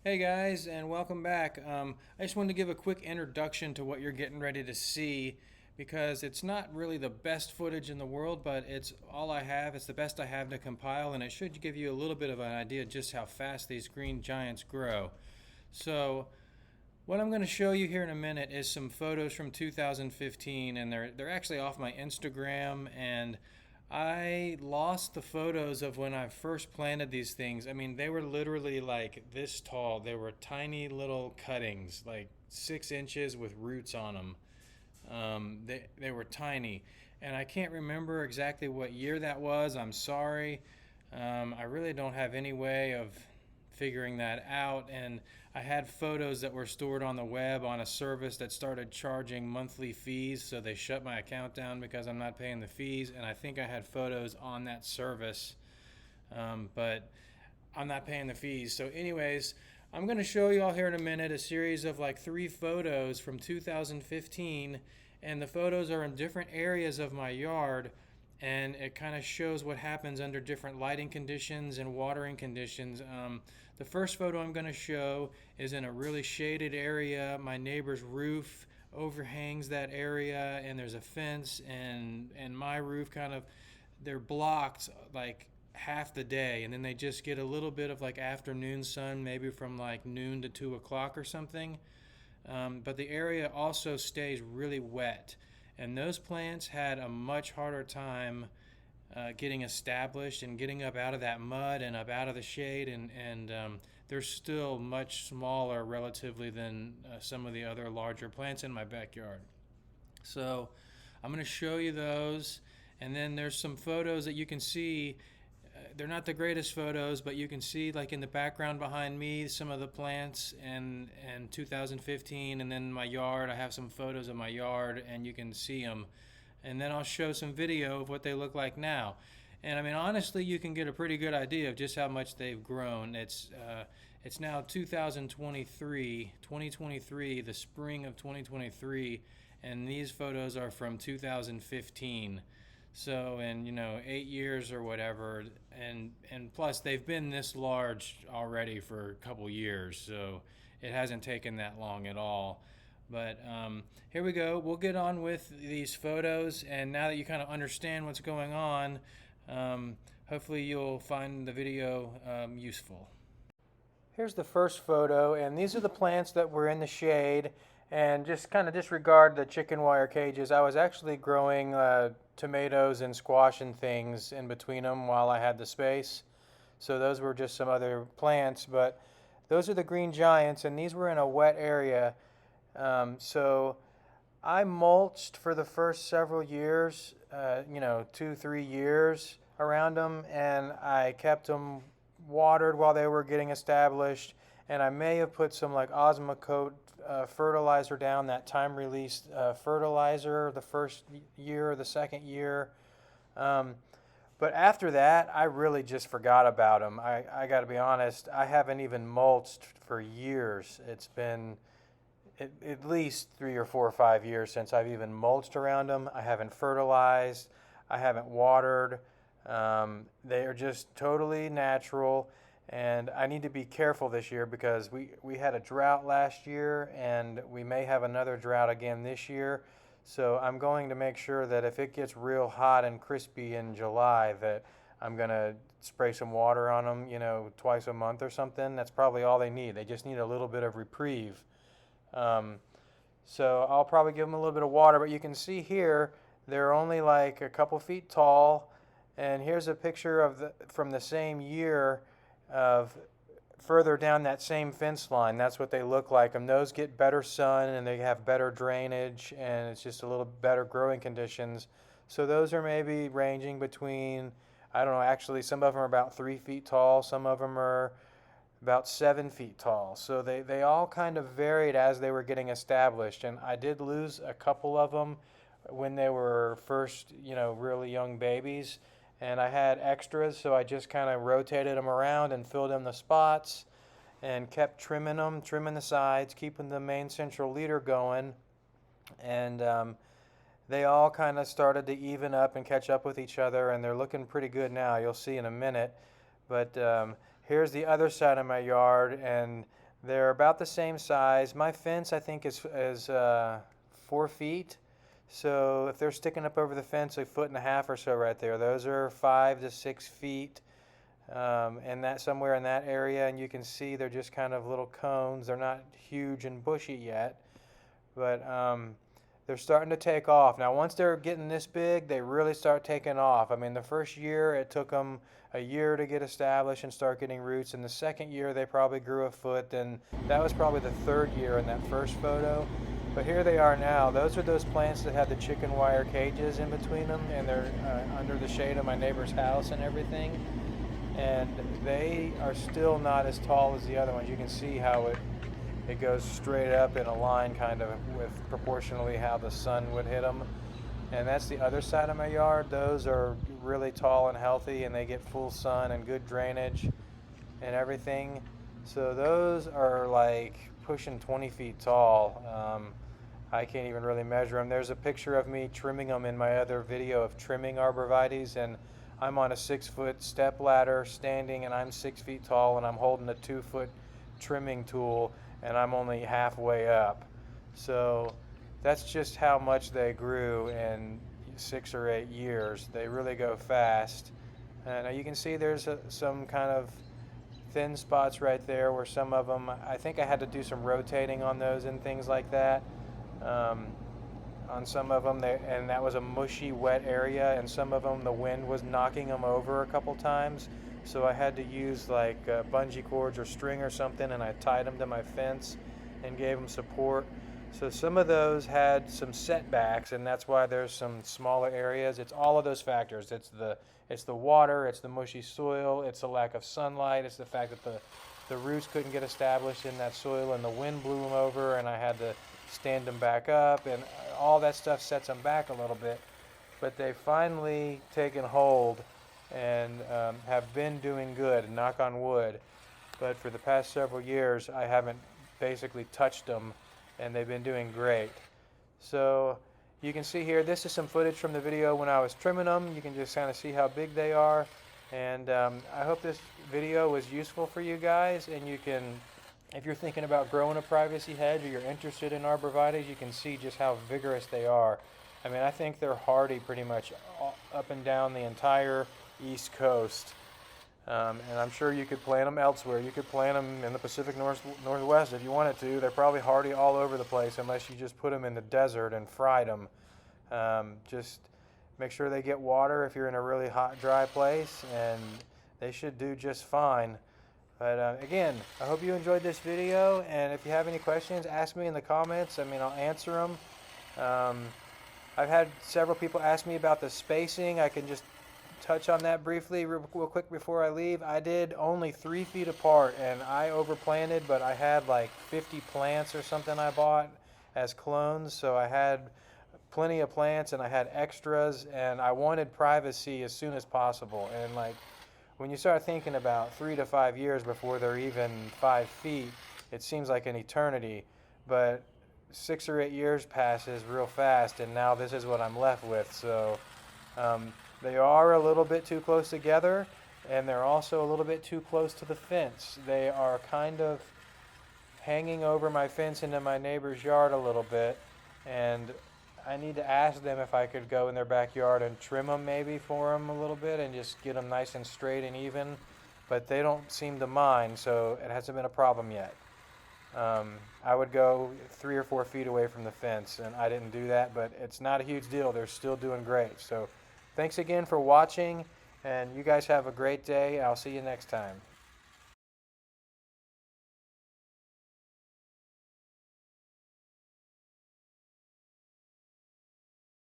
Hey guys, and welcome back. I just wanted to give a quick introduction to what you're getting ready to see because it's not really the best footage in the world, but it's all I have. It's the best I have to compile, and it should give you a little bit of an idea just how fast these green giants grow. So, what I'm going to show you here in a minute is some photos from 2015, and they're actually off my Instagram, and I lost the photos of when I first planted these things. I mean, they were literally like this tall. They were tiny little cuttings, like 6 inches with roots on them. They were tiny, and I can't remember exactly what year that was. I'm sorry. I really don't have any way of figuring that out, and I had photos that were stored on the web on a service that started charging monthly fees, so they shut my account down because I'm not paying the fees. And I think I had photos on that service, but I'm not paying the fees. So, anyways, I'm going to show you all here in a minute a series of like 3 photos from 2015, and the photos are in different areas of my yard, and it kind of shows what happens under different lighting conditions and watering conditions. The first photo I'm going to show is in a really shaded area. My neighbor's roof overhangs that area, and there's a fence, and my roof kind of, they're blocked like half the day, and then they just get a little bit of like afternoon sun, maybe from like noon to 2 o'clock or something. But the area also stays really wet, and those plants had a much harder time getting established and getting up out of that mud and up out of the shade, and they're still much smaller relatively than some of the other larger plants in my backyard. So I'm going to show you those, and then there's some photos that you can see. They're not the greatest photos, but you can see like in the background behind me some of the plants and 2015, and then my yard. I have some photos of my yard, and you can see them. And then I'll show some video of what they look like now. And I mean, honestly, you can get a pretty good idea of just how much they've grown. It's now 2023, the spring of 2023, and these photos are from 2015. So in 8 years or whatever, and plus they've been this large already for a couple years, so it hasn't taken that long at all. But here we go. We'll get on with these photos, and now that you kind of understand what's going on, hopefully you'll find the video useful. Here's the first photo, and these are the plants that were in the shade. And just kind of disregard the chicken wire cages. I was actually growing tomatoes and squash and things in between them while I had the space. So those were just some other plants, but those are the green giants, and these were in a wet area. So I mulched for the first several years, 2, 3 years around them, and I kept them watered while they were getting established. And I may have put some like Osmocote fertilizer down, that time-released fertilizer, the first year or the second year. But after that, I really just forgot about them. I got to be honest, I haven't even mulched for years. It's been at least 3 or 4 or 5 years since I've even mulched around them. I haven't fertilized. I haven't watered. They are just totally natural. And I need to be careful this year because we had a drought last year, and we may have another drought again this year. So I'm going to make sure that if it gets real hot and crispy in July, that I'm going to spray some water on them, twice a month or something. That's probably all they need. They just need a little bit of reprieve. So I'll probably give them a little bit of water, but you can see here they're only like a couple feet tall. And here's a picture of from the same year of further down that same fence line. That's what they look like, and those get better sun and they have better drainage, and it's just a little better growing conditions. So those are maybe ranging between, I don't know, actually some of them are about 3 feet tall, some of them are about 7 feet tall. So they all kind of varied as they were getting established, and I did lose a couple of them when they were first, really young babies. And I had extras, so I just kind of rotated them around and filled in the spots and kept trimming them, trimming the sides, keeping the main central leader going. And they all kind of started to even up and catch up with each other, and they're looking pretty good now. You'll see in a minute. But here's the other side of my yard, and They're about the same size. My fence, I think, is 4 feet. So if they're sticking up over the fence 1.5 feet or so right there, those are 5 to 6 feet, and that somewhere in that area. And you can see they're just kind of little cones. They're not huge and bushy yet, but they're starting to take off. Now, once they're getting this big, they really start taking off. I mean, the first year, it took them a year to get established and start getting roots. And the second year, they probably grew a foot. And that was probably the third year in that first photo. But here they are now. Those are those plants that have the chicken wire cages in between them, and they're under the shade of my neighbor's house and everything. And they are still not as tall as the other ones. You can see how it goes straight up in a line, kind of with proportionally how the sun would hit them. And that's the other side of my yard. Those are really tall and healthy, and they get full sun and good drainage and everything. So those are like pushing 20 feet tall. I can't even really measure them. There's a picture of me trimming them in my other video of trimming arborvitaes, and I'm on a 6-foot step ladder standing, and I'm 6 feet tall, and I'm holding a 2-foot trimming tool, and I'm only halfway up. So that's just how much they grew in 6 or 8 years. They really go fast. And you can see there's some kind of thin spots right there where some of them, I think I had to do some rotating on those and things like that. On some of them, and that was a mushy, wet area, and some of them the wind was knocking them over a couple times. So I had to use like bungee cords or string or something, and I tied them to my fence and gave them support. So some of those had some setbacks, and that's why there's some smaller areas. It's all of those factors. It's the water, it's the mushy soil, it's the lack of sunlight, it's the fact that the roots couldn't get established in that soil, and the wind blew them over, and I had to stand them back up, and all that stuff sets them back a little bit. But they've finally taken hold and have been doing good, knock on wood. But for the past several years, I haven't basically touched them, and they've been doing great. So you can see here, this is some footage from the video when I was trimming them. You can just kind of see how big they are. And I hope this video was useful for you guys, and you can, if you're thinking about growing a privacy hedge or you're interested in arborvitaes, you can see just how vigorous they are. I mean, I think they're hardy pretty much up and down the entire East Coast. And I'm sure you could plant them elsewhere. You could plant them in the Pacific Northwest if you wanted to. They're probably hardy all over the place unless you just put them in the desert and fried them. Just make sure they get water if you're in a really hot, dry place, and they should do just fine. But again, I hope you enjoyed this video, and if you have any questions, ask me in the comments. I mean, I'll answer them. I've had several people ask me about the spacing. I can just touch on that briefly real quick before I leave. I did only 3 feet apart, and I overplanted, but I had like 50 plants or something I bought as clones, so I had plenty of plants and I had extras, and I wanted privacy as soon as possible. And like, when you start thinking about 3 to 5 years before they're even 5 feet, it seems like an eternity, but 6 or 8 years passes real fast, and now this is what I'm left with. So they are a little bit too close together, and they're also a little bit too close to the fence. They are kind of hanging over my fence into my neighbor's yard a little bit, and I need to ask them if I could go in their backyard and trim them maybe for them a little bit and just get them nice and straight and even, but they don't seem to mind, so it hasn't been a problem yet. I would go 3 or 4 feet away from the fence, and I didn't do that, but it's not a huge deal. They're still doing great. So thanks again for watching, and you guys have a great day. I'll see you next time.